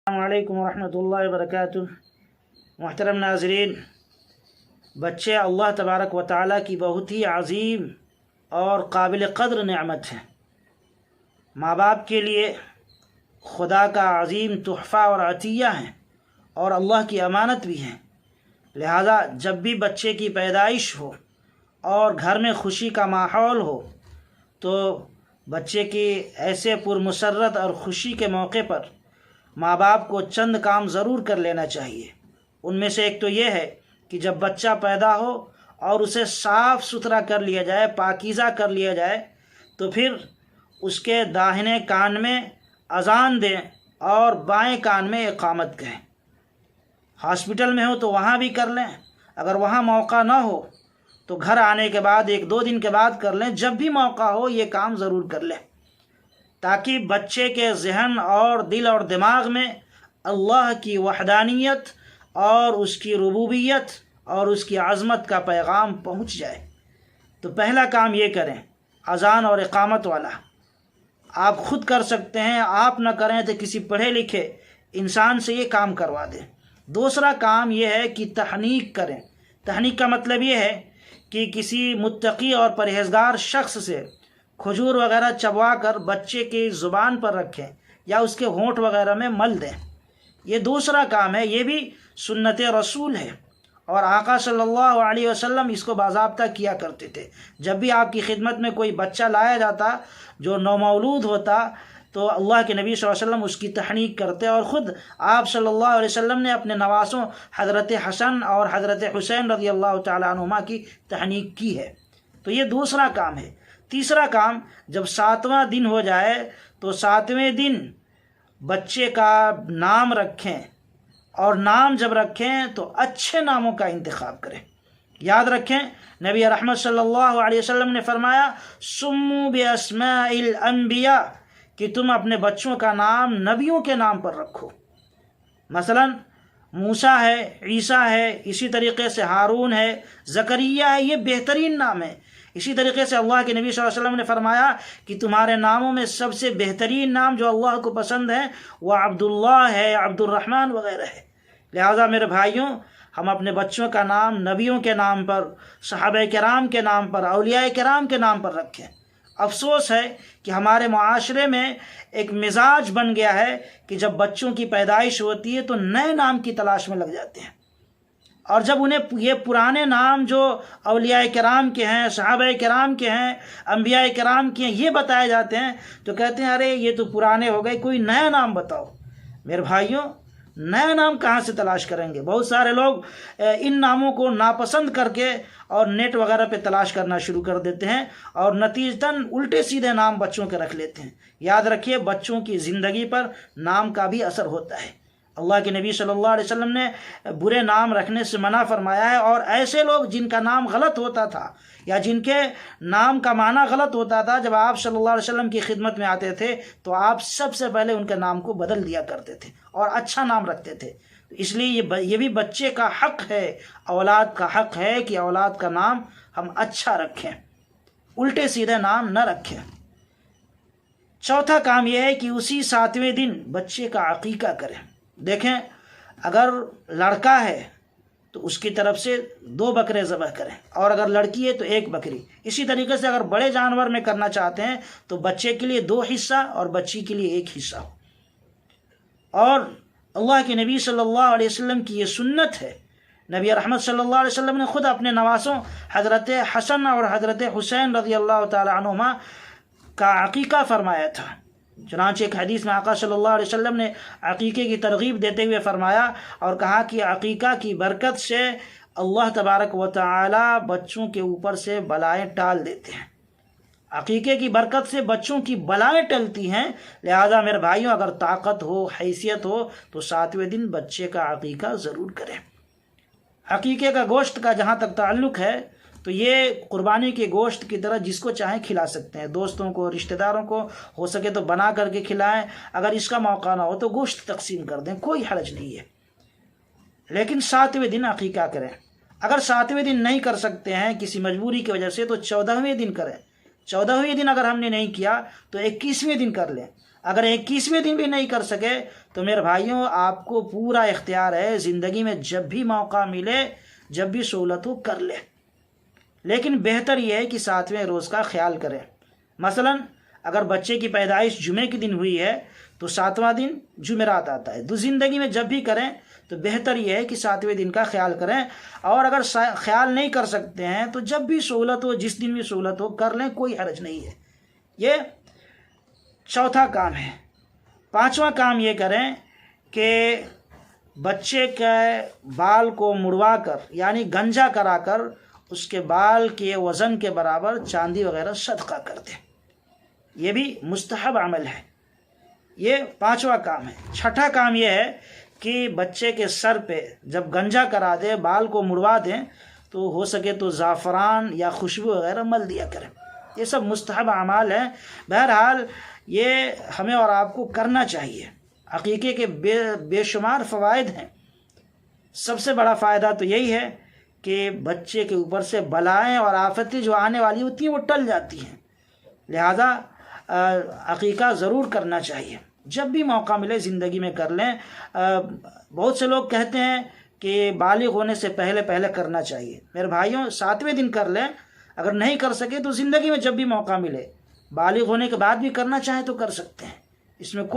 السلام علیکم ورحمۃ اللہ وبرکاتہ۔ محترم ناظرین، بچے اللہ تبارک و تعالیٰ کی بہت ہی عظیم اور قابل قدر نعمت ہیں۔ ماں باپ کے لیے خدا کا عظیم تحفہ اور عطیہ ہیں اور اللہ کی امانت بھی ہیں۔ لہذا جب بھی بچے کی پیدائش ہو اور گھر میں خوشی کا ماحول ہو تو بچے کی ایسے پرمسرت اور خوشی کے موقع پر ماں باپ کو چند کام ضرور کر لینا چاہیے۔ ان میں سے ایک تو یہ ہے کہ جب بچہ پیدا ہو اور اسے صاف ستھرا کر لیا جائے، پاکیزہ کر لیا جائے، تو پھر اس کے داہنے کان میں اذان دیں اور بائیں کان میں اقامت کہیں۔ ہاسپٹل میں ہو تو وہاں بھی کر لیں، اگر وہاں موقع نہ ہو تو گھر آنے کے بعد 1-2 دن کے بعد کر لیں۔ جب بھی موقع ہو یہ کام ضرور کر لیں تاکہ بچے کے ذہن اور دل اور دماغ میں اللہ کی وحدانیت اور اس کی ربوبیت اور اس کی عظمت کا پیغام پہنچ جائے۔ تو پہلا کام یہ کریں، اذان اور اقامت والا۔ آپ خود کر سکتے ہیں، آپ نہ کریں تو کسی پڑھے لکھے انسان سے یہ کام کروا دیں۔ دوسرا کام یہ ہے کہ تحنیک کریں۔ تحنیک کا مطلب یہ ہے کہ کسی متقی اور پرہیزگار شخص سے کھجور وغیرہ چبوا کر بچے کی زبان پر رکھیں یا اس کے ہونٹ وغیرہ میں مل دیں۔ یہ دوسرا کام ہے، یہ بھی سنت رسول ہے اور آقا صلی اللہ علیہ وسلم اس کو باضابطہ کیا کرتے تھے۔ جب بھی آپ کی خدمت میں کوئی بچہ لایا جاتا جو نومولود ہوتا تو اللہ کے نبی صلی اللہ علیہ وسلم اس کی تحنیک کرتے، اور خود آپ صلی اللہ علیہ وسلم نے اپنے نواسوں حضرت حسن اور حضرت حسین رضی اللہ تعالیٰ عنہما کی تحنیک کی ہے۔ تو یہ دوسرا کام ہے۔ تیسرا کام، جب 7واں دن ہو جائے تو 7ویں دن بچے کا نام رکھیں، اور نام جب رکھیں تو اچھے ناموں کا انتخاب کریں۔ یاد رکھیں، نبی رحمت صلی اللہ علیہ وسلم نے فرمایا سموا باسماء الانبیاء، کہ تم اپنے بچوں کا نام نبیوں کے نام پر رکھو۔ مثلا موسیٰ ہے، عیسیٰ ہے، اسی طریقے سے ہارون ہے، زکریا ہے، یہ بہترین نام ہے۔ اسی طریقے سے اللہ کے نبی صلی اللہ علیہ وسلم نے فرمایا کہ تمہارے ناموں میں سب سے بہترین نام جو اللہ کو پسند ہے وہ عبداللہ ہے، عبد الرحمن وغیرہ ہے۔ لہٰذا میرے بھائیوں، ہم اپنے بچوں کا نام نبیوں کے نام پر، صحابہ کرام کے نام پر، اولیاء کرام کے نام پر رکھیں۔ افسوس ہے کہ ہمارے معاشرے میں ایک مزاج بن گیا ہے کہ جب بچوں کی پیدائش ہوتی ہے تو نئے نام کی تلاش میں لگ جاتے ہیں، اور جب انہیں یہ پرانے نام جو اولیاء کرام کے ہیں، صحابہ کرام کے ہیں، انبیاء کرام کے ہیں، یہ بتائے جاتے ہیں تو کہتے ہیں ارے یہ تو پرانے ہو گئے، کوئی نیا نام بتاؤ۔ میرے بھائیوں، نیا نام کہاں سے تلاش کریں گے؟ بہت سارے لوگ ان ناموں کو ناپسند کر کے اور نیٹ وغیرہ پہ تلاش کرنا شروع کر دیتے ہیں اور نتیجتاً الٹے سیدھے نام بچوں کے رکھ لیتے ہیں۔ یاد رکھیے، بچوں کی زندگی پر نام کا بھی اثر ہوتا ہے۔ اللہ کے نبی صلی اللہ علیہ وسلم نے برے نام رکھنے سے منع فرمایا ہے، اور ایسے لوگ جن کا نام غلط ہوتا تھا یا جن کے نام کا معنی غلط ہوتا تھا، جب آپ صلی اللہ علیہ وسلم کی خدمت میں آتے تھے تو آپ سب سے پہلے ان کے نام کو بدل دیا کرتے تھے اور اچھا نام رکھتے تھے۔ اس لیے یہ بھی بچے کا حق ہے، اولاد کا حق ہے کہ اولاد کا نام ہم اچھا رکھیں، الٹے سیدھے نام نہ رکھیں۔ چوتھا کام یہ ہے کہ اسی 7ویں دن بچے کا عقیقہ کریں۔ دیکھیں، اگر لڑکا ہے تو اس کی طرف سے 2 بکرے ذبح کریں، اور اگر لڑکی ہے تو 1 بکری۔ اسی طریقے سے اگر بڑے جانور میں کرنا چاہتے ہیں تو بچے کے لیے 2 حصہ اور بچی کے لیے 1 حصہ ہو۔ اور اللہ کے نبی صلی اللہ علیہ وسلم کی یہ سنت ہے۔ نبی رحمت صلی اللہ علیہ وسلم نے خود اپنے نواسوں حضرت حسن اور حضرت حسین رضی اللہ تعالی عنہما کا عقیقہ فرمایا تھا۔ چنانچہ ایک حدیث میں آقا صلی اللہ علیہ وسلم نے عقیقے کی ترغیب دیتے ہوئے فرمایا اور کہا کہ عقیقہ کی برکت سے اللہ تبارک و تعالی بچوں کے اوپر سے بلائیں ٹال دیتے ہیں۔ عقیقے کی برکت سے بچوں کی بلائیں ٹلتی ہیں۔ لہذا میرے بھائیوں، اگر طاقت ہو، حیثیت ہو تو 7ویں دن بچے کا عقیقہ ضرور کریں۔ عقیقے کا گوشت کا جہاں تک تعلق ہے تو یہ قربانی کے گوشت کی طرح جس کو چاہیں کھلا سکتے ہیں، دوستوں کو، رشتہ داروں کو، ہو سکے تو بنا کر کے کھلائیں، اگر اس کا موقع نہ ہو تو گوشت تقسیم کر دیں، کوئی حرج نہیں ہے۔ لیکن 7ویں دن عقیقہ کریں۔ اگر 7ویں دن نہیں کر سکتے ہیں کسی مجبوری کی وجہ سے تو 14ویں دن کریں۔ 14ویں دن اگر ہم نے نہیں کیا تو 21ویں دن کر لیں۔ اگر 21ویں دن بھی نہیں کر سکے تو میرے بھائیوں آپ کو پورا اختیار ہے، زندگی میں جب بھی موقع ملے، جب بھی سہولت ہو کر لے، لیکن بہتر یہ ہے کہ 7ویں روز کا خیال کریں۔ مثلا اگر بچے کی پیدائش جمعے کے دن ہوئی ہے تو 7واں دن جمعرات آتا ہے، تو زندگی میں جب بھی کریں تو بہتر یہ ہے کہ 7ویں دن کا خیال کریں، اور اگر خیال نہیں کر سکتے ہیں تو جب بھی سہولت ہو، جس دن بھی سہولت ہو کر لیں، کوئی حرج نہیں ہے۔ یہ چوتھا کام ہے۔ 5واں کام یہ کریں کہ بچے کے بال کو مڑوا کر، یعنی گنجا کرا کر، اس کے بال کے وزن کے برابر چاندی وغیرہ صدقہ کر دیں، یہ بھی مستحب عمل ہے۔ یہ 5واں کام ہے۔ 6ٹھا کام یہ ہے کہ بچے کے سر پہ جب گنجا کرا دیں، بال کو مڑوا دیں، تو ہو سکے تو زعفران یا خوشبو وغیرہ مل دیا کریں۔ یہ سب مستحب اعمال ہیں۔ بہرحال یہ ہمیں اور آپ کو کرنا چاہیے۔ عقیقے کے بے شمار فوائد ہیں۔ سب سے بڑا فائدہ تو یہی ہے کہ بچے کے اوپر سے بلائیں اور آفتیں جو آنے والی ہوتی ہیں وہ ٹل جاتی ہیں، لہذا عقیقہ ضرور کرنا چاہیے، جب بھی موقع ملے زندگی میں کر لیں۔ بہت سے لوگ کہتے ہیں کہ بالغ ہونے سے پہلے پہلے کرنا چاہیے۔ میرے بھائیوں 7ویں دن کر لیں، اگر نہیں کر سکے تو زندگی میں جب بھی موقع ملے، بالغ ہونے کے بعد بھی کرنا چاہیں تو کر سکتے ہیں، اس میں